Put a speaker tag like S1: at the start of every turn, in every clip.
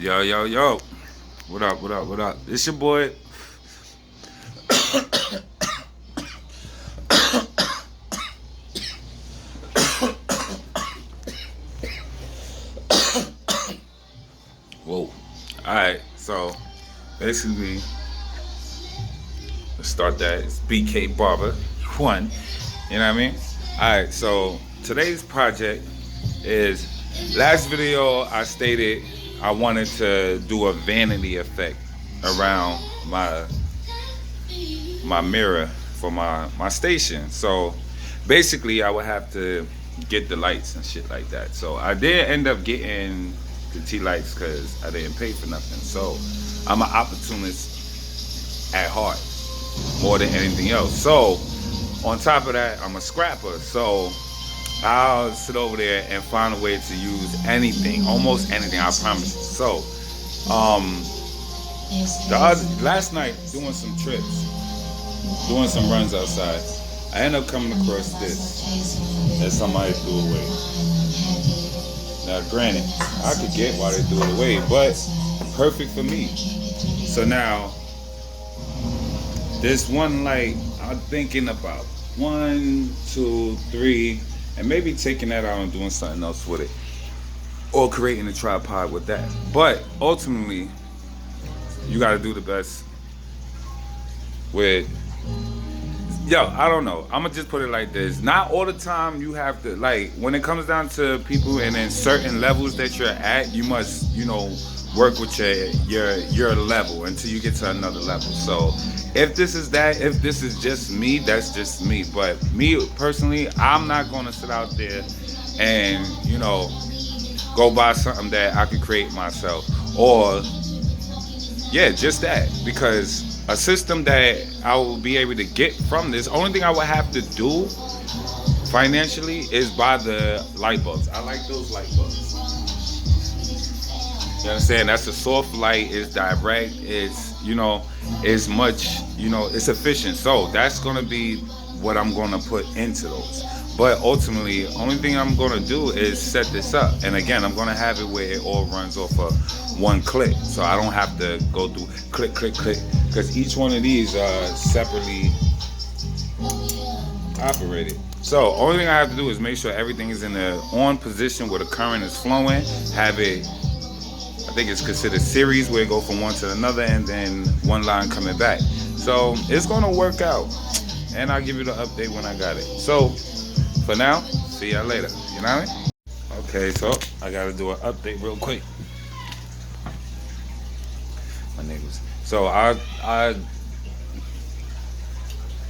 S1: Yo, yo, yo. What up, what up, what up? It's your boy. Whoa. Alright, so basically, let's start that. It's BkBarber1. You know what I mean? Alright, so today's project is last video I stated I wanted to do a vanity effect around my mirror for my station. So basically I would have to get the lights and shit like that. So I did end up getting the tea lights because I didn't pay for nothing. So I'm an opportunist at heart more than anything else. So on top of that, I'm a scrapper. So I'll sit over there and find a way to use anything, almost anything, I promise you. So last night doing some trips, doing some runs outside, I ended up coming across this that somebody threw away. Now, granted, I could get why they threw it away, but perfect for me. So now, this one light, I'm thinking about 1, 2, 3, and maybe taking that out and doing something else with it, or creating a tripod with that. But ultimately, you got to do the best with. Yo, I don't know. I'm gonna just put it like this. Not all the time you have to, like, when it comes down to people and in certain levels that you're at, you must, work with your level until you get to another level. So if this is just me, that's just me. But me personally, I'm not gonna sit out there and, go buy something that I could create myself. Or yeah, just that. Because a system that I will be able to get from this, only thing I would have to do financially is buy the light bulbs. I like those light bulbs. You understand? That's a soft light, it's direct, it's much, it's efficient. So that's gonna be what I'm gonna put into those. But ultimately, only thing I'm gonna do is set this up. And again, I'm gonna have it where it all runs off of one click. So I don't have to go through click, click, click. Because each one of these are separately operated. So only thing I have to do is make sure everything is in the on position where the current is flowing. Have it, I think it's considered series, where it go from one to another and then one line coming back. So it's gonna work out. And I'll give you the update when I got it. So for now, see y'all later. You know what I mean? Okay, so I gotta do an update real quick. My niggas. So I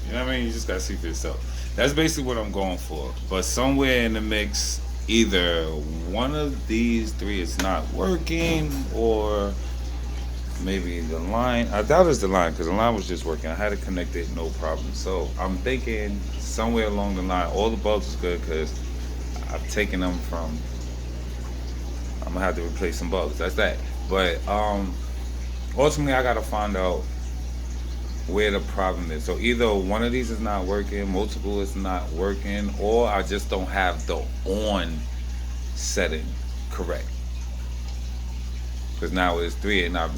S1: you know what I mean? You just gotta see for yourself. That's basically what I'm going for. But somewhere in the mix, either one of these three is not working, or maybe the line. I doubt it's the line, because the line was just working. I had it connected, no problem. So I'm thinking somewhere along the line, all the bulbs is good, because I've taken them from. I'm gonna have to replace some bulbs. That's that. But ultimately, I gotta find out where the problem is. So either one of these is not working, multiple is not working, or I just don't have the on setting correct. Because now it's 3 and I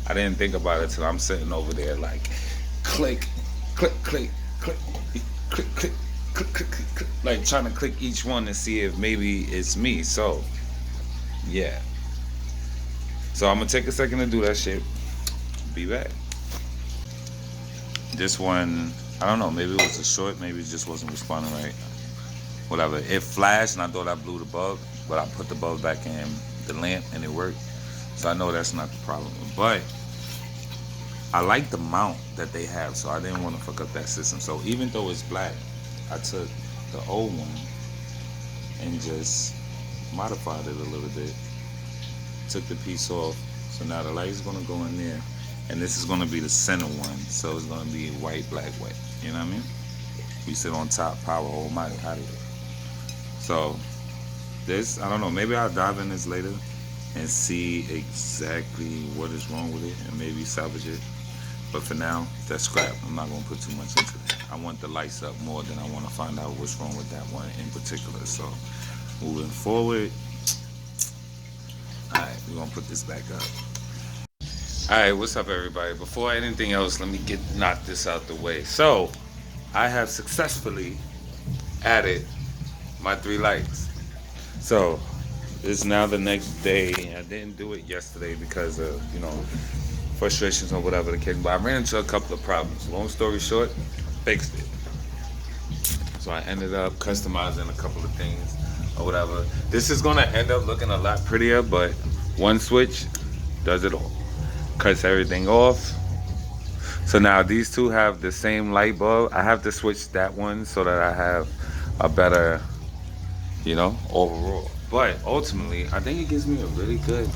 S1: didn't think about it till I'm sitting over there like click, click, click, click, click, click, click, click, click, like trying to click each one to see if maybe it's me. So yeah. So I'm gonna take a second to do that shit. Be back. This one, I don't know, maybe it was a short, maybe it just wasn't responding right. Whatever. It flashed and I thought I blew the bulb, but I put the bulb back in the lamp and it worked. So I know that's not the problem. But I like the mount that they have, so I didn't want to fuck up that system. So even though it's black, I took the old one and just modified it a little bit. Took the piece off. So now the light is going to go in there. And this is going to be the center one. So it's going to be white, black, white. You know what I mean? We sit on top, power, almighty, out of it. So this, I don't know, maybe I'll dive in this later and see exactly what is wrong with it and maybe salvage it. But for now, that's scrap. I'm not going to put too much into it. I want the lights up more than I want to find out what's wrong with that one in particular. So moving forward, Alright, we're gonna put this back up. Alright, what's up everybody? Before anything else, let me knock this out the way. So, I have successfully added my 3 lights. So, it's now the next day. I didn't do it yesterday because of, frustrations or whatever the case. But I ran into a couple of problems. Long story short, fixed it. So I ended up customizing a couple of things or whatever. This is gonna end up looking a lot prettier, but one switch does it all. Cuts everything off. So now these two have the same light bulb. I have to switch that one so that I have a better, overall. But ultimately, I think it gives me a really good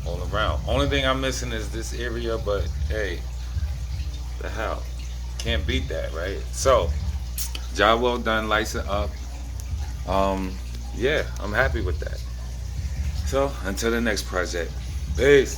S1: all around. Only thing I'm missing is this area, but hey, the hell, can't beat that, right? So, job well done, lights it up. Yeah, I'm happy with that. So, until the next project, peace.